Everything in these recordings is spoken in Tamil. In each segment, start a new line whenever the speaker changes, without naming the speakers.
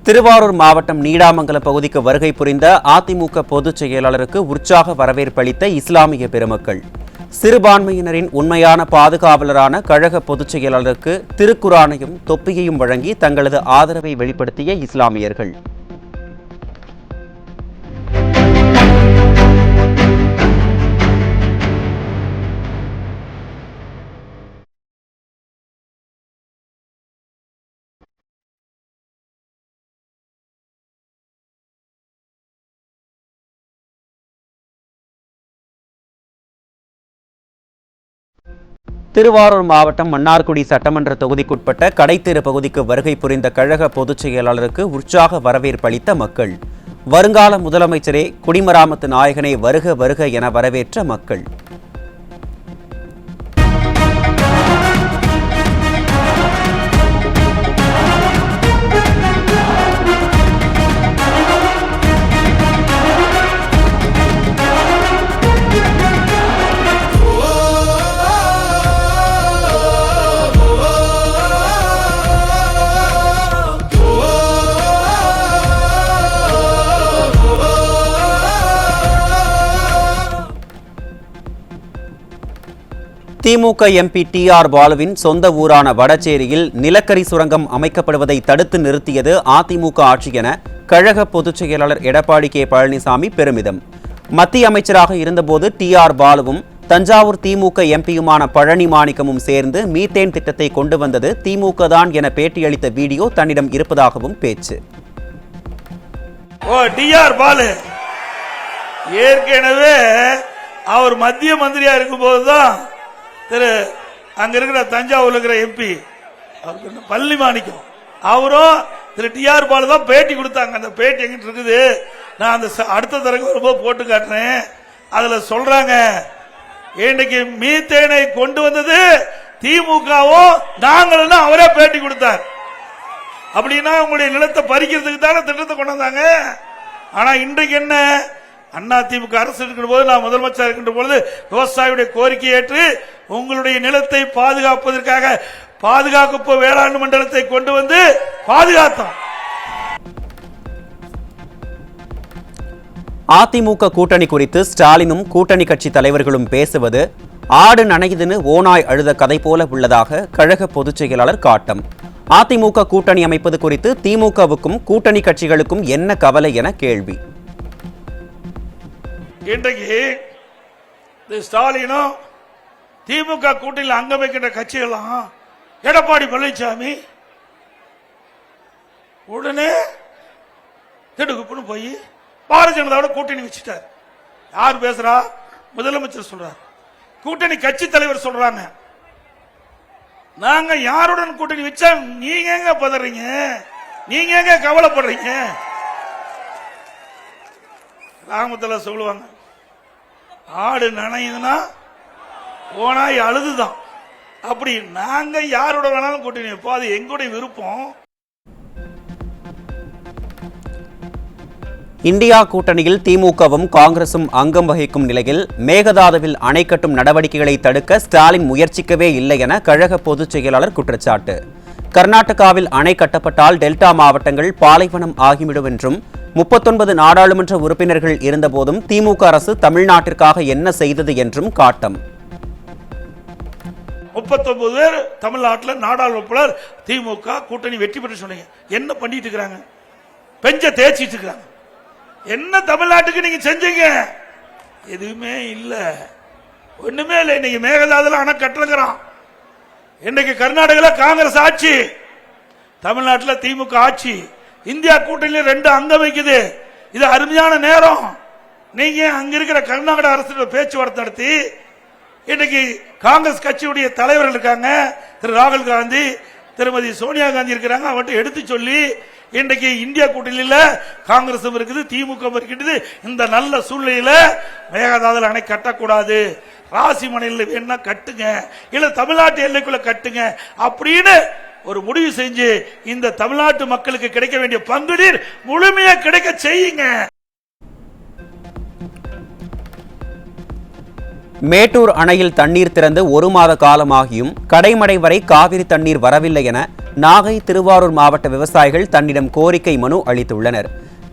திருவாரூர் மாவட்டம் நீடாமங்கலம் பகுதிக்கு வருகை புரிந்த அதிமுக பொதுச் செயலாளருக்கு உற்சாக வரவேற்பளித்த இஸ்லாமிய பெருமக்கள். சிறுபான்மையினரின் உண்மையான பாதுகாவலரான கழக பொதுச் செயலாளருக்கு திருக்குரானையும் தொப்பியையும் வழங்கி தங்களது ஆதரவை வெளிப்படுத்திய இஸ்லாமியர்கள். திருவாரூர் மாவட்டம் மன்னார்குடி சட்டமன்ற தொகுதிக்குட்பட்ட கடைத்தெரு பகுதிக்கு வருகை புரிந்த கழக பொதுச் செயலாளருக்கு உற்சாக வரவேற்பளித்த மக்கள். வருங்கால முதலமைச்சரே, குடிமராமத்து நாயகனே வருக வருக என வரவேற்ற மக்கள். திமுக எம்பி டி.ஆர். பாலுவின் சொந்த ஊரான வடச்சேரியில் நிலக்கரி சுரங்கம் அமைக்கப்படுவதை தடுத்து நிறுத்தியது அதிமுக ஆட்சி என கழக பொதுச் செயலாளர் எடப்பாடி கே. பழனிசாமி பெருமிதம். மத்திய அமைச்சராக இருந்தபோது டி.ஆர். பாலுவும் தஞ்சாவூர் திமுக எம்பியுமான பழனி மாணிக்கமும் சேர்ந்து மீத்தேன் திட்டத்தை கொண்டு வந்தது திமுக தான் என பேட்டியளித்த வீடியோ தன்னிடம் இருப்பதாகவும் பேச்சு.
டி.ஆர். பாலு ஏற்கனவே அவர் மத்திய மந்திரியா இருக்கும் போதுதான் அங்க இருக்கிற தஞ்சாவூர்ல இருக்கிற எம்பி பழனி மாணிக்கம் அவரும் திரு டி.ஆர். பாலு தான் பேட்டி கொடுத்தாங்க. அந்த பேட்டி எங்கிட்ட இருக்குது, நான் அந்த அடுத்த தரங்க வரும்போது போட்டு காட்டுறேன். அதுல சொல்றாங்க, இன்னைக்கு மீத்தேனை கொண்டு வந்தது திமுகவும் நாங்களும் அவரே பேட்டி கொடுத்தார். அப்படின்னா உங்களுடைய நிலத்தை பறிக்கிறதுக்கு தானே திட்டத்தை கொண்டு வந்தாங்க. ஆனா இன்றைக்கு என்ன, அண்ணா திமுக அரசு இருக்கிற போது, நான் முதலமைச்சர் இருக்கின்ற பொழுது விவசாயியுடைய கோரிக்கை ஏற்று உங்களுடைய நிலத்தை பாதுகாப்பதற்காக பாதுகாப்பு வேளாண் மண்டலத்தை கொண்டு வந்து பாதுகாத்தோம்.
அதிமுக கூட்டணி குறித்து ஸ்டாலினும் கூட்டணி கட்சி தலைவர்களும் பேசுவது ஆடு நனையுதுன்னு ஓநாய் அழுத கதை போல உள்ளதாக கழக பொதுச் செயலாளர் காட்டம். அதிமுக கூட்டணி அமைப்பது குறித்து திமுகவுக்கும் கூட்டணி கட்சிகளுக்கும் என்ன கவலை என கேள்வி.
இன்றைக்கு ஸ்டாலினும் திமுக கூட்டணியில் அங்க வைக்கின்ற கட்சிகள்லாம் எடப்பாடி பழனிசாமி உடனே திடுக்குப்புன்னு போய் பாரதிய ஜனதாவோட கூட்டணி வச்சுட்டார். யார் பேசுறா? முதலமைச்சர் சொல்றார், கூட்டணி கட்சி தலைவர் சொல்றாங்க. நாங்க யாருடன் கூட்டணி வச்சா நீங்க எங்க பதறீங்க, நீங்க எங்க கவலைப்படுறீங்க? கிராமத்துல சொல்லுவாங்க, ஆடு நனையுதுன்னா ஓனாய் அழுதுதான். அப்படி நாங்க யாரோட வேணாலும் கூட்டணி வைப்போம், அது எங்களுடைய விருப்பம்.
இந்தியா கூட்டணியில் திமுகவும் காங்கிரசும் அங்கம் வகிக்கும் நிலையில் மேகதாதுவில் அணை கட்டும் நடவடிக்கைகளை தடுக்க ஸ்டாலின் முயற்சிக்கவே இல்லை என கழக பொதுச் செயலாளர் குற்றச்சாட்டு. கர்நாடகாவில் அணை கட்டப்பட்டால் டெல்டா மாவட்டங்கள் பாலைவனம் ஆகிவிடும் என்றும் 39 நாடாளுமன்ற உறுப்பினர்கள் இருந்தபோதும் திமுக அரசு தமிழ்நாட்டிற்காக என்ன செய்தது என்றும் காட்டம்.
39 பேர் தமிழ்நாட்டில் நாடாளுமன்ற திமுக கூட்டணி வெற்றி பெற்று சொன்னீங்க. என்ன பண்ணிட்டு இருக்காங்க? பெஞ்ச தேய்ச்சிட்டு இருக்காங்க. என்ன தமிழ்நாட்டுக்கு நீங்க செஞ்சீங்க? எதுவுமே இல்ல, ஒண்ணுமே இல்லை. இன்னைக்கு மேகதாதுல அணை கட்டுறான். இன்னைக்கு கர்நாடகாவில் காங்கிரஸ் ஆட்சி, தமிழ்நாட்டில் திமுக ஆட்சி. இந்தியா கூட்டணியில் 2 அங்கம் வைக்குது. இது அருமையான நேரம். நீங்க அங்க இருக்கிற கர்நாடக அரசு பேச்சுவார்த்தை நடத்தி, இன்னைக்கு காங்கிரஸ் கட்சியுடைய தலைவர்கள் இருக்காங்க, திரு ராகுல் காந்தி, திருமதி சோனியா காந்தி இருக்கிறாங்க, அவர்கிட்ட எடுத்து சொல்லி இன்றைக்கு இந்தியா கூட்டணியில் காங்கிரசும் இருக்குது, திமுக இருக்கிறது. இந்த நல்ல சூழ்நிலையில மேகதாதுல அணை கட்டக்கூடாது, ராசி மனையில் வேணா கட்டுங்க, இல்ல தமிழ்நாட்டு எல்லைக்குள்ள கட்டுங்க அப்படின்னு ஒரு முடிவு செஞ்சு இந்த தமிழ்நாட்டு மக்களுக்கு கிடைக்க வேண்டிய பங்கு நீர் முழுமையா கிடைக்க செய்யுங்க.
மேட்டூர் அணையில் தண்ணீர் திறந்து 1 மாத காலமாகியும் கடைமடை வரை காவிரி தண்ணீர் வரவில்லை என நாகை, திருவாரூர் மாவட்ட விவசாயிகள் தன்னிடம் கோரிக்கை மனு அளித்துள்ளனர்.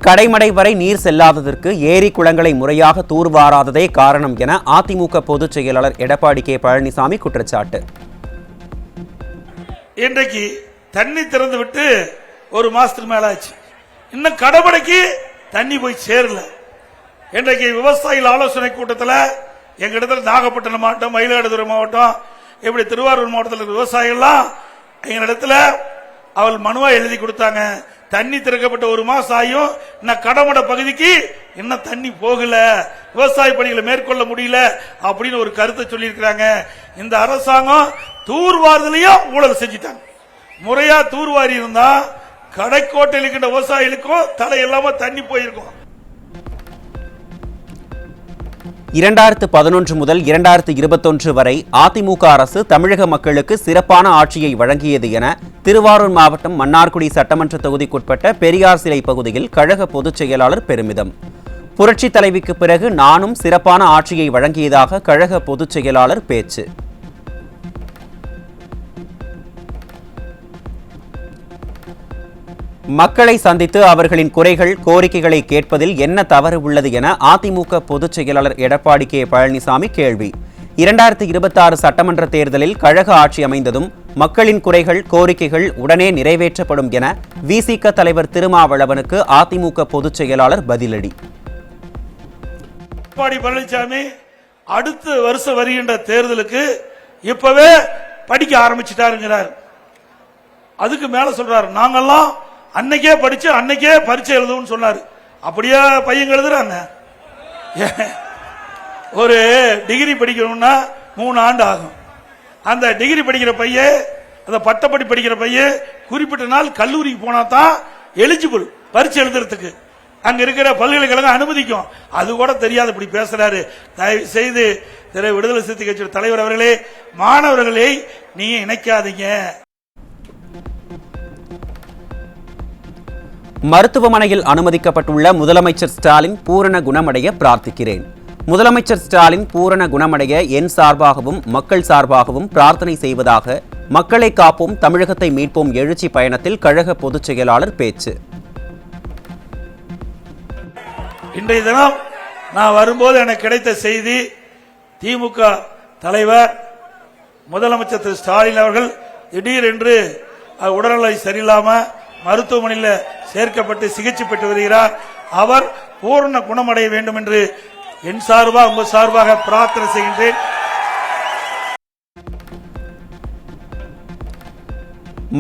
கடைமடை வரை நீர் செல்லாததற்கு ஏரி குளங்களை முறையாக தூர்வாராததே காரணம் என அதிமுக பொதுச் செயலாளர் எடப்பாடி கே பழனிசாமி குற்றச்சாட்டு.
இன்றைக்கு தண்ணி திறந்து விட்டு ஒரு மாசத்துக்கு மேல ஆச்சு, இன்னும் கடைமடைக்கு தண்ணி போய் சேரல. இன்றைக்கு விவசாயிகள் ஆலோசனை கூட்டத்தில் எங்க இடத்துல நாகப்பட்டினம் மாவட்டம், மயிலாடுதுறை மாவட்டம், இப்படி திருவாரூர் மாவட்டத்தில் இருக்கிற விவசாயிகள்லாம் எங்க இடத்துல அவள் மனுவா எழுதி கொடுத்தாங்க. தண்ணி திறக்கப்பட்ட ஒரு மாசம் ஆயும் இன்னும் கடமடை பகுதிக்கு இன்னும் தண்ணி போகல, விவசாய பணிகளை மேற்கொள்ள முடியல அப்படின்னு ஒரு கருத்தை சொல்லி இருக்கிறாங்க. இந்த அரசாங்கம் தூர்வாரலையும் ஊழல் செஞ்சுட்டாங்க. முறையா தூர்வாரி இருந்தா கடைக்கோட்டையில் இருக்கின்ற விவசாயிகளுக்கும் தடை இல்லாம தண்ணி போயிருக்கும்.
2011 முதல் 2021 வரை அதிமுக அரசு தமிழக மக்களுக்கு சிறப்பான ஆட்சியை வழங்கியது என திருவாரூர் மாவட்டம் மன்னார்குடி சட்டமன்ற தொகுதிக்குட்பட்ட பெரியார் சிலை பகுதியில் கழக பொதுச் செயலாளர் பெருமிதம். புரட்சித் தலைவிக்கு பிறகு நானும் சிறப்பான ஆட்சியை வழங்கியதாக கழக பொதுச் செயலாளர் பேச்சு. மக்களை சந்தித்து அவர்களின் குறைகள், கோரிக்கைகளை கேட்பதில் என்ன தவறு உள்ளது என அதிமுக பொதுச் செயலாளர் எடப்பாடி கே பழனிசாமி கேள்வி. 2026 சட்டமன்ற தேர்தலில் கழக ஆட்சி அமைந்ததும் மக்களின் குறைகள், கோரிக்கைகள் உடனே நிறைவேற்றப்படும் என விசிக தலைவர் திருமாவளவனுக்கு அதிமுக பொதுச் செயலாளர் பதிலடி.
எடப்பாடி பழனிசாமி அடுத்த வருஷம் வருகின்ற தேர்தலுக்கு இப்பவே படிக்க ஆரம்பிச்சுட்டாருங்கிறார். அதுக்கு மேல சொல்றாரு, நாங்கெல்லாம் அன்னைக்கே படிச்சு அன்னைக்கே பரீட்சை எழுதுவோம்னு சொன்னாரு. அப்படியே பையன் எழுதுறாங்க. ஒரு டிகிரி படிக்கணும்னா 3 ஆண்டு ஆகும். அந்த டிகிரி படிக்கிற பையன், அந்த பட்டப்படி படிக்கிற பையன் குறிப்பிட்ட நாள் கல்லூரிக்கு போனா தான் எலிஜிபிள் பரீட்சை எழுதுறதுக்கு. அங்க இருக்கிற பல்கலைக்கழகம் அனுமதிக்கும். அது கூட தெரியாது இப்படி பேசுறாரு. தயவு செய்து விடுதலை சிறுத்தை கட்சி தலைவர் அவர்களே, மாணவர்களை நீங்க இணைக்காதீங்க.
மருத்துவமனையில் அனுமதிக்கப்பட்டுள்ள முதலமைச்சர் ஸ்டாலின் பூரண குணமடைய பிரார்த்திக்கிறேன். முதலமைச்சர் ஸ்டாலின் பூரண குணமடைய என் சார்பாகவும் மக்கள் சார்பாகவும் பிரார்த்தனை செய்வதாக மக்களை காப்போம், தமிழகத்தை மீட்போம் எழுச்சி பயணத்தில் கழக பொதுச் செயலாளர் பேச்சு.
இன்றைய தினம் நான் வரும்போது எனக்கு கிடைத்த செய்தி, திமுக தலைவர் முதலமைச்சர் திரு ஸ்டாலின் அவர்கள் திடீரென்று உடல்நிலை சரியில்லாம மருத்துவமனையில் சேர்க்கப்பட்டு சிகிச்சை பெற்று வருகிறார். அவர் பூரண குணமடைய வேண்டும் என்று என் சார்பாக உங்கள் சார்பாக பிரார்த்தனை செய்கின்றேன்.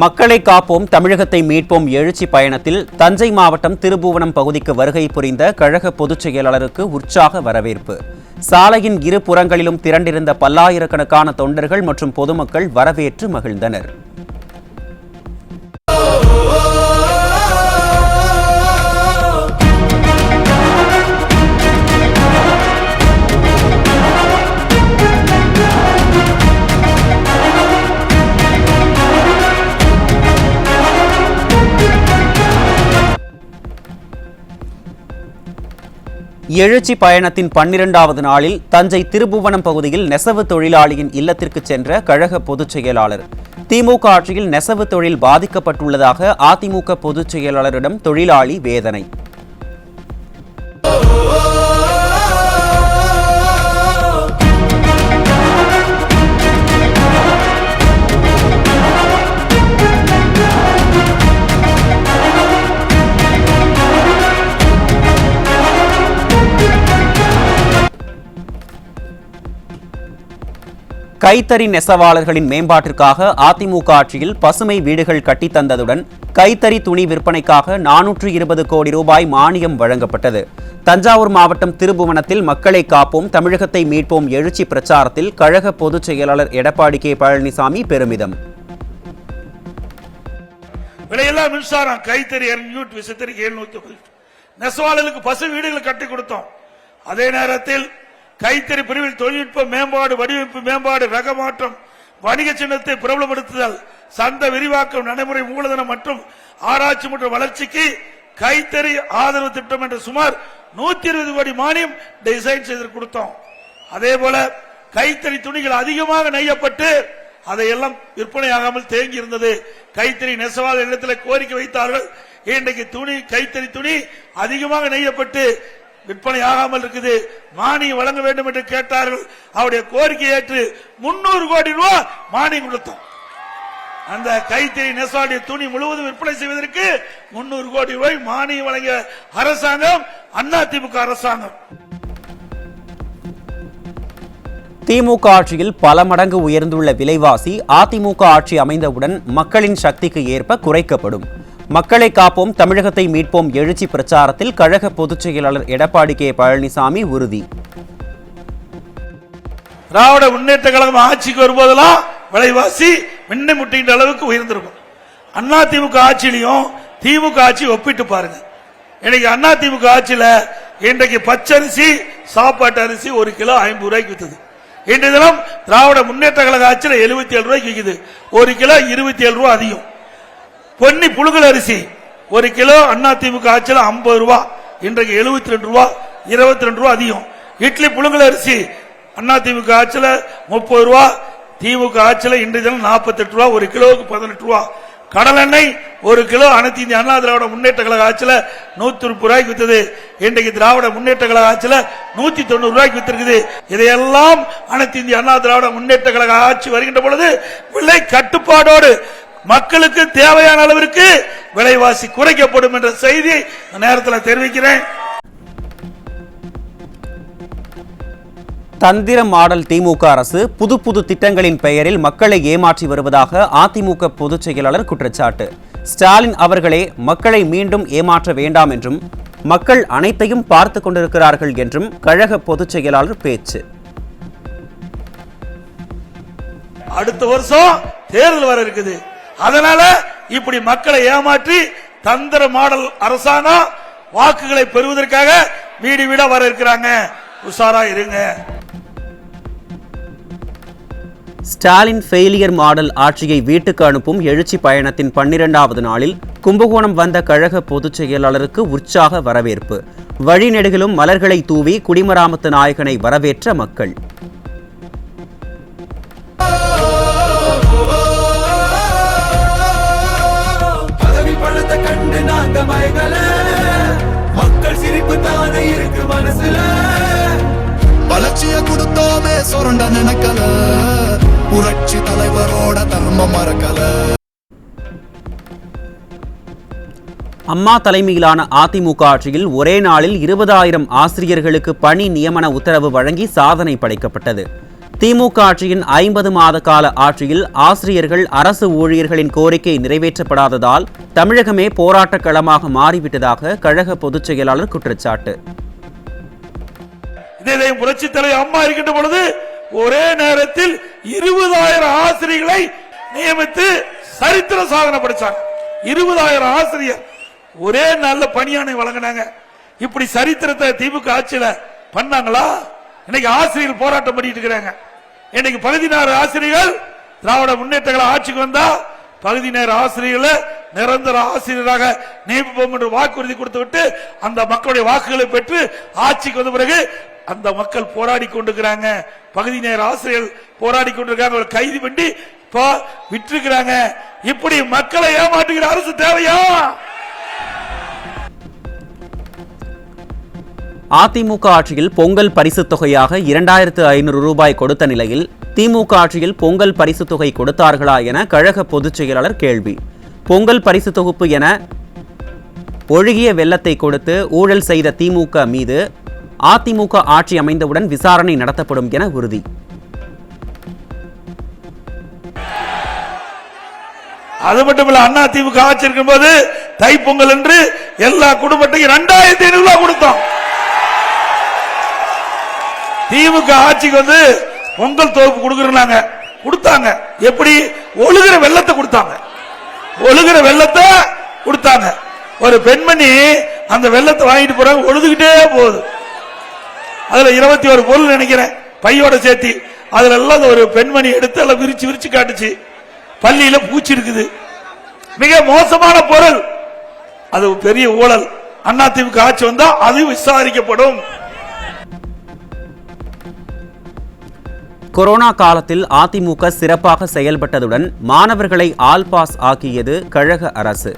மக்களை காப்போம், தமிழகத்தை மீட்போம் எழுச்சி பயணத்தில் தஞ்சை மாவட்டம் திருபுவனம் பகுதிக்கு வருகை புரிந்த கழக பொதுச் செயலாளருக்கு உற்சாக வரவேற்பு. சாலையின் இரு புறங்களிலும் திரண்டிருந்த பல்லாயிரக்கணக்கான தொண்டர்கள் மற்றும் பொதுமக்கள் வரவேற்று மகிழ்ந்தனர். எழுச்சி பயணத்தின் 12வது நாளில் தஞ்சை திருபுவனம் பகுதியில் நெசவு தொழிலாளியின் இல்லத்திற்கு சென்ற கழக பொதுச் செயலாளர். திமுக ஆட்சியில் நெசவு தொழில் பாதிக்கப்பட்டுள்ளதாக அதிமுக பொதுச் செயலாளரிடம் தொழிலாளி வேதனை. கைத்தறி நெசவாளர்களின் மேம்பாட்டிற்காக அதிமுக ஆட்சியில் பசுமை வீடுகள் கட்டித்தந்ததுடன் கைத்தறி துணி விற்பனைக்காக 420 கோடி ரூபாய் மானியம் வழங்கப்பட்டது. தஞ்சாவூர் மாவட்டம் திருபுவனத்தில் மக்களை காப்போம், தமிழகத்தை மீட்போம் எழுச்சி பிரச்சாரத்தில் கழக பொதுச் செயலாளர் எடப்பாடி கே பழனிசாமி பெருமிதம்.
விலையெல்லாம் மின்சாரம், கைத்தறி 200, விசைத்தறி 750, நெசவாளர்களுக்கு பசு வீடுகளை கட்டி கொடுத்தோம். அதே நேரத்தில் கைத்தறி பிரிவில் தொழில்நுட்ப மேம்பாடு, வடிவமைப்பு மேம்பாடு, ரக மாற்றம், வணிக சின்னத்தை பிரபலப்படுத்துதல், சந்தை விரிவாக்கம், நடைமுறை மூலதனம் மற்றும் ஆராய்ச்சி மற்றும் வளர்ச்சிக்கு கைத்தறி ஆதரவு திட்டம் என்ற சுமார் 120 கோடி மானியம் டிசைன் செய்து கொடுத்தோம். அதே போல கைத்தறி துணிகள் அதிகமாக நெய்யப்பட்டு அதையெல்லாம் விற்பனையாகாமல் தேங்கி இருந்தது. கைத்தறி நெசவாளர் இடத்தில் கோரிக்கை வைத்தார்கள். இன்றைக்கு துணி, கைத்தறி துணி அதிகமாக நெய்யப்பட்டு விற்பனை ஆகாமல் இருக்குது. மானியம் வழங்க வேண்டும் என்று கேட்டார்கள். அவருடைய கோரிக்கை ஏற்று 300 கோடி ரூபாய் மானியம் கொடுத்தோம். அந்த கைத்தறி நெசவாளுடைய துணி முழுவதும் விற்பனை செய்வதற்கு 300 கோடி ரூபாய் மானியம் வழங்கிய அரசாங்கம் அதிமுக அரசாங்கம்.
திமுக ஆட்சியில் பல மடங்கு உயர்ந்துள்ள விலைவாசி அதிமுக ஆட்சி அமைந்தவுடன் மக்களின் சக்திக்கு ஏற்ப குறைக்கப்படும். மக்களை காப்போம், தமிழகத்தை மீட்போம் எழுச்சி பிரச்சாரத்தில் கழக பொதுச் செயலாளர் எடப்பாடி கே பழனிசாமி உறுதி.
திராவிட முன்னேற்ற கழகம் ஆட்சிக்கு வரும்போதெல்லாம் விலைவாசி மின்ன முட்டுகின்ற அளவுக்கு உயர்ந்திருக்கும். அதிமுக ஆட்சியிலையும் திமுக ஆட்சி ஒப்பிட்டு பாருங்க. இன்னைக்கு அதிமுக ஆட்சியில இன்றைக்கு பச்சரிசி, சாப்பாட்டு அரிசி 1 கிலோ 50 ரூபாய்க்கு வித்தது. இன்றைய தினம் திராவிட முன்னேற்ற கழக ஆட்சியில 77 ரூபாய்க்கு விற்குது. 1 கிலோ 27 ரூபாய் அதிகம். பொன்னி புழுங்கல் அரிசி 1 கிலோ அதிமுக ஆட்சியில 50 ரூபாய், இன்றைக்கு 72 ரூபாய், 22 ரூபாய் அதிகம். இட்லி புழுங்கல் அரிசி அதிமுக ஆட்சியில 30 ரூபாய், திமுக ஆட்சியில இன்றைய தினம் 48 ரூபாய், 1 கிலோவுக்கு 18 ரூபாய். கடல் எண்ணெய் 1 கிலோ அனைத்து இந்திய அண்ணா திராவிட முன்னேற்ற கழக ஆட்சியில 130 ரூபாய்க்கு வித்தது. இன்றைக்கு திராவிட முன்னேற்ற கழக ஆட்சியில 190 ரூபாய்க்கு வித்திருக்குது. இதையெல்லாம் அனைத்து இந்திய அண்ணா திராவிட முன்னேற்ற கழக ஆட்சி வருகின்ற பொழுது விலை கட்டுப்பாடோடு மக்களுக்கு தேவையான அளவிற்கு விலைவாசி குறைக்கப்படும் என்ற செய்தியை நேரத்தில் தெரிவிக்கிறேன்.
தந்திர மாடல் திமுக அரசு புது புது திட்டங்களின் பெயரில் மக்களை ஏமாற்றி வருவதாக அதிமுக பொதுச் செயலாளர் குற்றச்சாட்டு. ஸ்டாலின் அவர்களே மக்களை மீண்டும் ஏமாற்ற வேண்டாம் என்றும் மக்கள் அனைத்தையும் பார்த்துக் கொண்டிருக்கிறார்கள் என்றும் கழக பொதுச் செயலாளர் பேச்சு.
அடுத்த வருஷம் தேர்தல் வர இருக்குது. அதனால இப்படி மக்களை ஏமாற்றி தந்திர மாடல் அரசாங்கம் வாக்குகளை பெறுவதற்காக வீடு வீடா வர இருக்கிறாங்க. உஷாரா இருங்க.
ஸ்டாலின் ஃபெயிலியர் மாடல் ஆட்சியை வீட்டுக்கு அனுப்பும் எழுச்சி பயணத்தின் 12வது நாளில் கும்பகோணம் வந்த கழக பொதுச் செயலாளருக்கு உற்சாக வரவேற்பு. வழிநெடுகிலும் மலர்களை தூவி குடிமராமத்து நாயகனை வரவேற்ற மக்கள்.
மக்கள் சிரிப்பு தானே இருக்கு மனசுல, வளர்ச்சிய கொடுத்தோமே சுரண்ட நினைக்கல, புரட்சி தலைவரோட தர்ம மறக்கல.
அம்மா தலைமையிலான அதிமுக ஆட்சியில் ஒரே நாளில் 20,000 ஆசிரியர்களுக்கு பணி நியமன உத்தரவு வழங்கி சாதனை படைக்கப்பட்டது. திமுக ஆட்சியின் 50 மாத கால ஆட்சியில் ஆசிரியர்கள், அரசு ஊழியர்களின் கோரிக்கை நிறைவேற்றப்படாததால் தமிழகமே போராட்டக் களமாக மாறிவிட்டதாக கழக பொதுச் செயலாளர் குற்றச்சாட்டு.
இதே புரட்சி தலைவர் அம்மா இருக்கின்ற பொழுது ஒரே நேரத்தில் 20,000 ஆசிரியர்களை நியமித்து சரித்திர சாதனை படைச்சாங்க. 20,000 ஆசிரியர் ஒரே நல்ல பணியாணை வழங்கினாங்க. இப்படி சரித்திரத்தை திமுக ஆட்சியில பண்ணாங்களா? இன்னைக்கு ஆசிரியர்கள் போராட்டம் பண்ணிட்டு இருக்கிறாங்க. இன்னைக்கு பகுதி நேர ஆசிரியர்கள் திராவிட முன்னேற்ற கழக ஆட்சிக்கு வந்தா பகுதி நேர ஆசிரியர்களை நிரந்தர ஆசிரியராக நியமிப்போம் என்று வாக்குறுதி கொடுத்து விட்டு அந்த மக்களுடைய வாக்குகளை பெற்று ஆட்சிக்கு வந்த பிறகு அந்த மக்கள் போராடி கொண்டிருக்கிறாங்க. பகுதி நேர ஆசிரியர்கள் போராடி கொண்டிருக்காங்க. கைது பண்ணி இப்போ விட்டுருக்கிறாங்க. இப்படி மக்களை ஏமாற்றுகிற அரசு தேவையா?
அதிமுக ஆட்சியில் பொங்கல் பரிசுத் தொகையாக 2,500 ரூபாய் கொடுத்த நிலையில் திமுக ஆட்சியில் பொங்கல் பரிசு தொகை கொடுத்தார்களா என கழக பொதுச் செயலாளர் கேள்வி. பொங்கல் பரிசு தொகுப்பு என ஒழுகிய வெள்ளத்தை கொடுத்து ஊழல் செய்த திமுக மீது அதிமுக ஆட்சி அமைந்தவுடன் விசாரணை நடத்தப்படும் என உறுதி.
அது மட்டுமல்ல, அண்ணா திமுக ஆட்சி இருக்கும் போது தைப்பொங்கல் என்று எல்லா குடும்பத்தையும் 2,500 ரூபாய் கொடுத்தோம். திமுக ஆட்சிக்கு வந்து பொங்கல் தொகுப்பு கொடுக்கறாங்க, கொடுத்தாங்க. எப்படி? ஒழுகிற வெள்ளத்தை கொடுத்தாங்க. ஒழுகிற வெள்ளத்தை கொடுத்தாங்க. ஒரு பெண்மணி அந்த வெள்ளத்தை வாங்கிட்டு போறாங்க, ஒழுதுகிட்டே போகுது. அதுல 21 பொருள் நினைக்கிறேன் பையோட சேர்த்தி. அதுல எல்லாம் ஒரு பெண்மணி எடுத்து எல்லாம் விரிச்சு விரிச்சு காட்டுச்சு. பள்ளியில பூச்சி இருக்குது. மிக மோசமான பொருள். அது பெரிய ஊழல். அதிமுக ஆட்சி வந்தா அது விசாரிக்கப்படும்.
கொரோனா காலத்தில் அதிமுக சிறப்பாக செயல்பட்டதுடன் மாணவர்களை ஆல் பாஸ் ஆக்கியது கழக அரசு.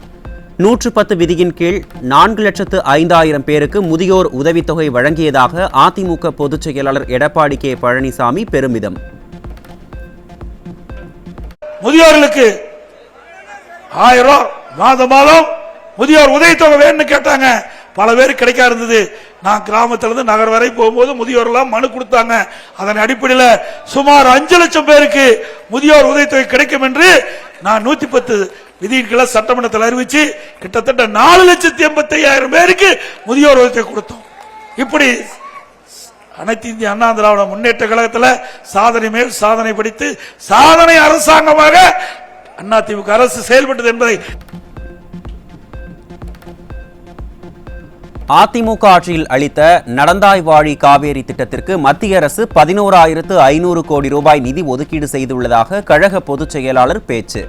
110 விதியின் கீழ் 4,05,000 பேருக்கு முதியோர் உதவித்தொகை வழங்கியதாக அதிமுக பொதுச் செயலாளர் எடப்பாடி கே பழனிசாமி பெருமிதம்.
முதியோர்களுக்கு 1000 ரூபாய் மாதம் முதியோர் உதவித்தொகை வேணும்னு கேட்டாங்க. பல பேருக்கு கிடைக்க இருந்தது. நான் கிராமத்திலிருந்து நகர் வரை போகும்போது முதியோர்லாம் மனு கொடுத்தாங்க. அதன் அடிப்படையில் சுமார் 5 லட்சம் பேருக்கு முதியோர் உதவித்தொகை கிடைக்கும் என்று நான் 110 விதிகளை சட்டமன்றத்தில் அறிவிச்சு கிட்டத்தட்ட 4,85,000 பேருக்கு முதியோர் உதவித்தொகை கொடுத்தோம். இப்படி அனைத்து இந்திய அண்ணா திராவிட முன்னேற்ற கழகத்தில் சாதனை மேல் சாதனை படித்து சாதனை அரசாங்கமாக அதிமுக அரசு செயல்பட்டது என்பதை
அதிமுக ஆட்சியில் அளித்த நடந்தாய் வாழி காவேரி திட்டத்திற்கு மத்திய அரசு 11,500 கோடி ரூபாய் நிதி ஒதுக்கீடு செய்துள்ளதாக கழக பொதுச் செயலாளர் பேச்சு.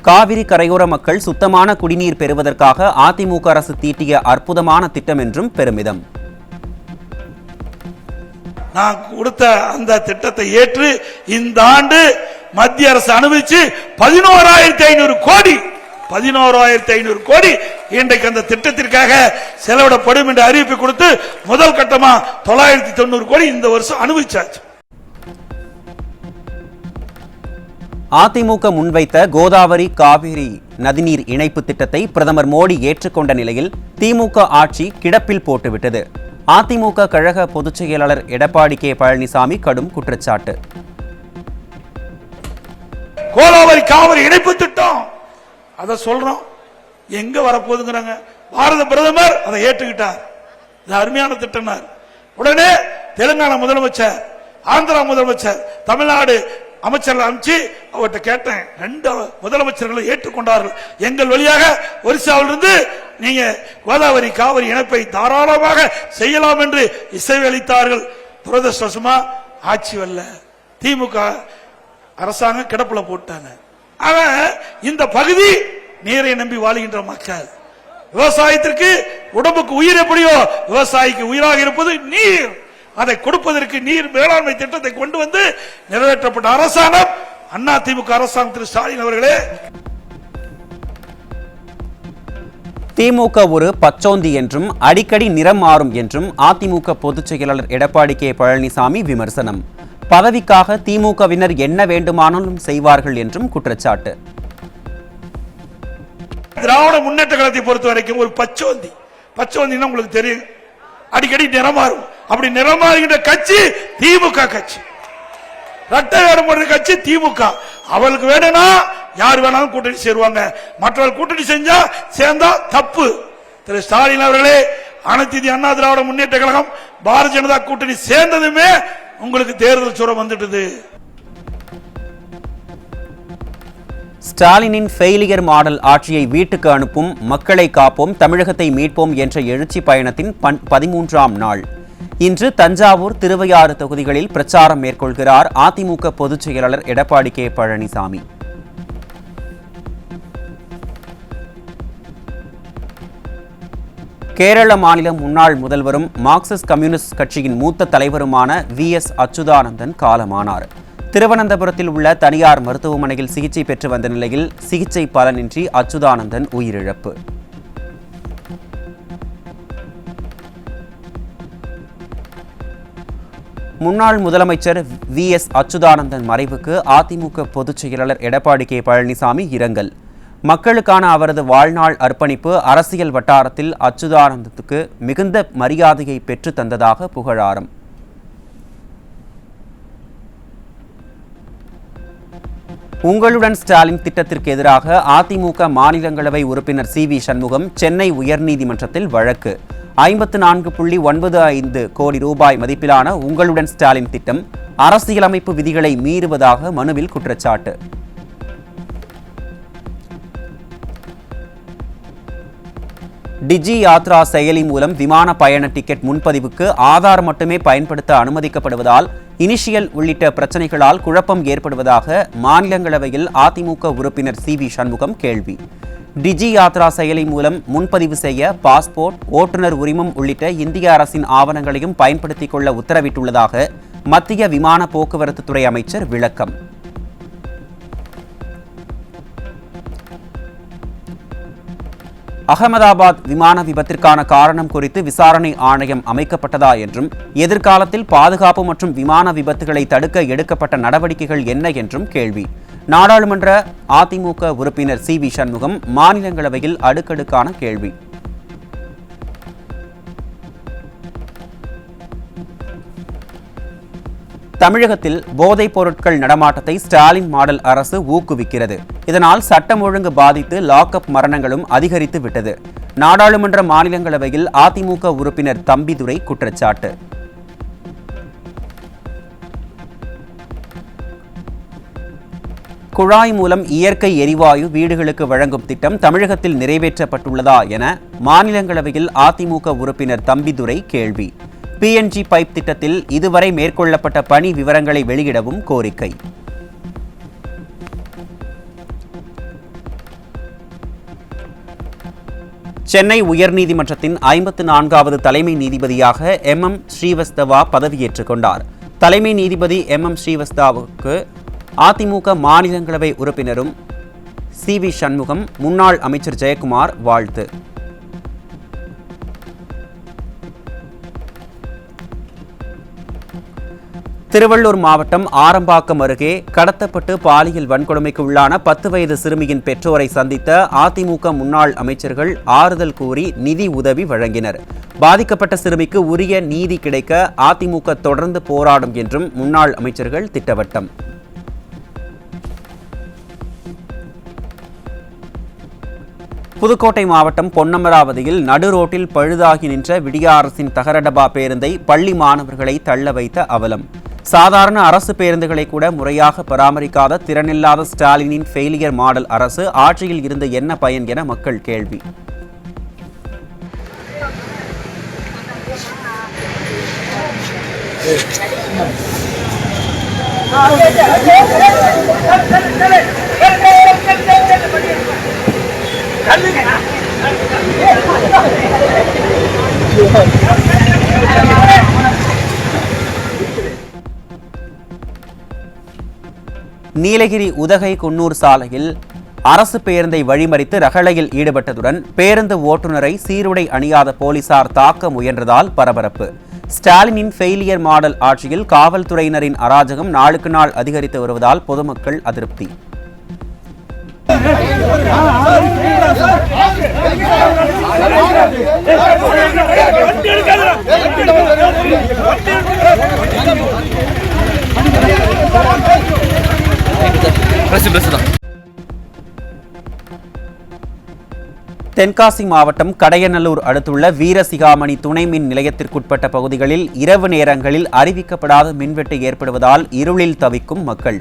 காவிரி கரையோர மக்கள் சுத்தமான குடிநீர் பெறுவதற்காக அதிமுக அரசு தீட்டிய அற்புதமான திட்டம் என்றும் பெருமிதம்.
நான் கொடுத்த அந்த திட்டத்தை ஏற்று இந்த ஆண்டு மத்திய அரசு அனுமதிச்சு 11,500 கோடி 11,500 கோடி இன்றைக்கு அந்த திட்டத்திற்காக செலவிடப்படும் என்ற அறிவிப்பு கொடுத்து முதல் கட்டமா 990 கோடி இந்த வருஷம் அனுபவிச்சாச்சு.
அதிமுக முன்வைத்த கோதாவரி காவிரி நதிநீர் இணைப்பு திட்டத்தை பிரதமர் மோடி ஏற்றுக்கொண்ட நிலையில் திமுக ஆட்சி கிடப்பில் போட்டுவிட்டது. அதிமுக கழக பொதுச் செயலாளர் எடப்பாடி கே பழனிசாமி கடும் குற்றச்சாட்டு.
கோதாவரி காவிரி இணைப்பு திட்டம் அதை சொல்றோம், எங்க வரப்போகுதுங்கிறாங்க. பாரத பிரதமர் அதை ஏற்றுக்கிட்டார். இது அருமையான திட்டம். உடனே தெலுங்கானா முதலமைச்சர், ஆந்திரா முதலமைச்சர், தமிழ்நாடு அமைச்சர்கள் அமைச்சு அவர்கிட்ட கேட்டேன். 2 முதலமைச்சர்களை ஏற்றுக்கொண்டார்கள். எங்கள் வழியாக ஒரிசாவிலிருந்து நீங்க கோதாவரி காவிரி இணைப்பை தாராளமாக செய்யலாம் என்று இசைவளித்தார்கள். துரதிருஷ்டவசமா ஆட்சி வரல, திமுக அரசாங்கம் கிடப்புல போட்டாங்க. இந்த பகுதி நீரை நம்பி வாழுகின்ற மக்கள், விவசாயத்திற்கு உடம்புக்கு உயிர் எப்படியோ விவசாயிக்கு உயிராக இருப்பது நீர். அதை கொடுப்பதற்கு நீர் மேலாண்மை திட்டத்தை கொண்டு வந்து நிறைவேற்றப்பட்ட அரசாங்கம் அதிமுக அரசாங்கம். திரு ஸ்டாலின் அவர்களே,
திமுக ஒரு பச்சோந்தி என்றும் அடிக்கடி நிறம் மாறும் என்றும் அதிமுக பொதுச் செயலாளர் எடப்பாடி கே பழனிசாமி விமர்சனம். பதவிக்காக திமுகவினர் என்ன வேண்டுமானாலும் செய்வார்கள் என்றும் குற்றச்சாட்டு.
திராவிட முன்னேற்ற கழகத்தை பொறுத்த வரைக்கும் ஒரு பச்சோந்தி. பச்சோந்தின்னா உங்களுக்கு தெரியும், அடிக்கடி நிறமாறும். அப்படி நிறமாறுகின்ற கட்சி திமுக கட்சி, இரட்டை வேடம் போடுற கட்சி திமுக. அவளுக்கு வேணும்னா யார் வேணாலும் கூட்டணி சேருவாங்க. மற்றவர்கள் கூட்டணி சேர்ந்தா தப்பு. திரு ஸ்டாலின் அவர்களே, அனைத்து இந்திய அண்ணா திராவிட முன்னேற்ற கழகம் பாரதிய ஜனதா கூட்டணி சேர்ந்ததுமே உங்களுக்கு தேர்தல் சுரம் வந்துட்டது.
ஸ்டாலினின் ஃபெயிலியர் மாடல் ஆட்சியை வீட்டுக்கு அனுப்பும் மக்களை காப்போம் தமிழகத்தை மீட்போம் என்ற எழுச்சி பயணத்தின் 13ஆம் நாள். இன்று தஞ்சாவூர், திருவையாறு தொகுதிகளில் பிரச்சாரம் மேற்கொள்கிறார் அதிமுக பொதுச் செயலாளர் எடப்பாடி கே பழனிசாமி. கேரள மாநில முன்னாள் முதல்வரும் மார்க்சிஸ்ட் கம்யூனிஸ்ட் கட்சியின் மூத்த தலைவருமான VS அச்சுதானந்தன் காலமானார். திருவனந்தபுரத்தில் உள்ள தனியார் மருத்துவமனையில் சிகிச்சை பெற்று வந்த நிலையில் சிகிச்சை பலனின்றி அச்சுதானந்தன் உயிரிழப்பு. முன்னாள் முதலமைச்சர் VS அச்சுதானந்தன் மறைவுக்கு அதிமுக பொதுச் செயலாளர் எடப்பாடி கே பழனிசாமி இரங்கல். மக்களுக்கான அவரது வாழ்நாள் அர்ப்பணிப்பு அரசியல் வட்டாரத்தில் அச்சுதானந்தத்துக்கு மிகுந்த மரியாதையை பெற்று தந்ததாக புகழாரம். உங்களுடன் ஸ்டாலின் திட்டத்திற்கு எதிராக அதிமுக மாநிலங்களவை உறுப்பினர் CV சண்முகம் சென்னை உயர்நீதிமன்றத்தில் வழக்கு. 54.95 கோடி ரூபாய் மதிப்பிலான உங்களுடன் ஸ்டாலின் திட்டம் அரசியலமைப்பு விதிகளை மீறுவதாக மனுவில் குற்றச்சாட்டு. டிஜி யாத்ரா செயலி மூலம் விமான பயண டிக்கெட் முன்பதிவுக்கு ஆதார் மட்டுமே பயன்படுத்த அனுமதிக்கப்படுவதால் இனிஷியல் உள்ளிட்ட பிரச்சனைகளால் குழப்பம் ஏற்படுவதாக மாநிலங்களவையில் அதிமுக உறுப்பினர் CV சண்முகம் கேள்வி. டிஜி யாத்ரா செயலி மூலம் முன்பதிவு செய்ய பாஸ்போர்ட், ஓட்டுநர் உரிமம் உள்ளிட்ட இந்திய அரசின் ஆவணங்களையும் பயன்படுத்திக் கொள்ள உத்தரவிட்டுள்ளதாக மத்திய விமான போக்குவரத்து துறை அமைச்சர் விளக்கம். அகமதாபாத் விமான விபத்திற்கான காரணம் குறித்து விசாரணை ஆணையம் அமைக்கப்பட்டதா என்றும், எதிர்காலத்தில் பாதுகாப்பு மற்றும் விமான விபத்துகளை தடுக்க எடுக்கப்பட்ட நடவடிக்கைகள் என்ன என்றும் கேள்வி. நாடாளுமன்ற அதிமுக உறுப்பினர் சி.வி. சண்முகம் மாநிலங்களவையில் அடுக்கடுக்கான கேள்வி. தமிழகத்தில் போதைப் பொருட்கள் நடமாட்டத்தை ஸ்டாலின் மாடல் அரசு ஊக்குவிக்கிறது. இதனால் சட்டம் ஒழுங்கு பாதித்து லாக்அப் மரணங்களும் அதிகரித்து விட்டது. நாடாளுமன்ற மாநிலங்களவையில் அதிமுக உறுப்பினர் தம்பிதுரை குற்றச்சாட்டு. குழாய் மூலம் இயற்கை எரிவாயு வீடுகளுக்கு வழங்கும் திட்டம் தமிழகத்தில் நிறைவேற்றப்பட்டுள்ளதா என மாநிலங்களவையில் அதிமுக உறுப்பினர் தம்பிதுரை கேள்வி. PNG பைப் திட்டத்தில் இதுவரை மேற்கொள்ளப்பட்ட பணி விவரங்களை வெளியிடவும் கோரிக்கை. சென்னை உயர்நீதிமன்றத்தின் 54வது தலைமை நீதிபதியாக MM ஸ்ரீவஸ்தவா பதவியேற்றுக் கொண்டார். தலைமை நீதிபதி MM ஸ்ரீவஸ்தவாவுக்கு அதிமுக மாநிலங்களவை உறுப்பினரும் சி.வி. சண்முகம், முன்னாள் அமைச்சர் ஜெயக்குமார் வாழ்த்து. திருவள்ளூர் மாவட்டம் ஆரம்பாக்கம் அருகே கடத்தப்பட்டு பாலியல் வன்கொடுமைக்கு உள்ளான 10 வயது சிறுமியின் பெற்றோரை சந்தித்த அதிமுக முன்னாள் அமைச்சர்கள் ஆறுதல் கூறி நிதி உதவி வழங்கினர். பாதிக்கப்பட்ட சிறுமிக்கு உரிய நீதி கிடைக்க அதிமுக தொடர்ந்து போராடும் என்றும் முன்னாள் அமைச்சர்கள் திட்டவட்டம். புதுக்கோட்டை மாவட்டம் பொன்னமராவதியில் நடு ரோட்டில் பழுதாகி நின்ற விடிய அரசின் தகரடபா பேருந்தை பள்ளி மாணவர்களை தள்ள வைத்த அவலம். சாதாரண அரசு பேருந்துகளை கூட முறையாக பராமரிக்காத திறனில்லாத ஸ்டாலினின் ஃபெயிலியர் மாடல் அரசு ஆட்சியில் இருந்து என்ன பயன் என மக்கள் கேள்வி. நீலகிரி உதகை குன்னூர் சாலையில் அரசு பேருந்தை வழிமறித்து ரகளையில் ஈடுபட்டதுடன் பேருந்து ஓட்டுநரை சீருடை அணியாத போலீசார் தாக்க முயன்றதால் பரபரப்பு. ஸ்டாலினின் ஃபெயிலியர் மாடல் ஆட்சியில் காவல்துறையினரின் அராஜகம் நாளுக்கு நாள் அதிகரித்து வருவதால் பொதுமக்கள் அதிருப்தி. தென்காசி மாவட்டம் கடையநல்லூர் அடுத்துள்ள வீரசிகாமணி துணை மின் நிலையத்திற்குட்பட்ட பகுதிகளில் இரவு நேரங்களில் அறிவிக்கப்படாத மின்வெட்டு ஏற்படுவதால் இருளில் தவிக்கும் மக்கள்.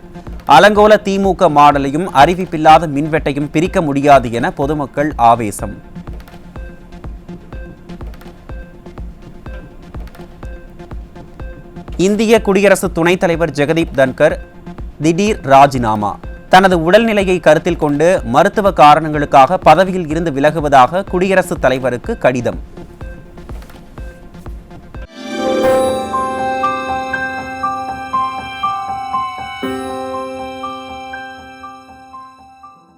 அலங்கோல திமுக மாடலையும் அறிவிப்பில்லாத மின்வெட்டையும் பிரிக்க முடியாது என பொதுமக்கள் ஆவேசம். இந்திய குடியரசு துணைத் தலைவர் ஜெகதீப் தன்கர் திடீர் ராஜினாமா. தனது உடல்நிலையை கருத்தில் கொண்டு மருத்துவ காரணங்களுக்காக பதவியில் இருந்து விலகுவதாக குடியரசுத் தலைவருக்கு கடிதம்.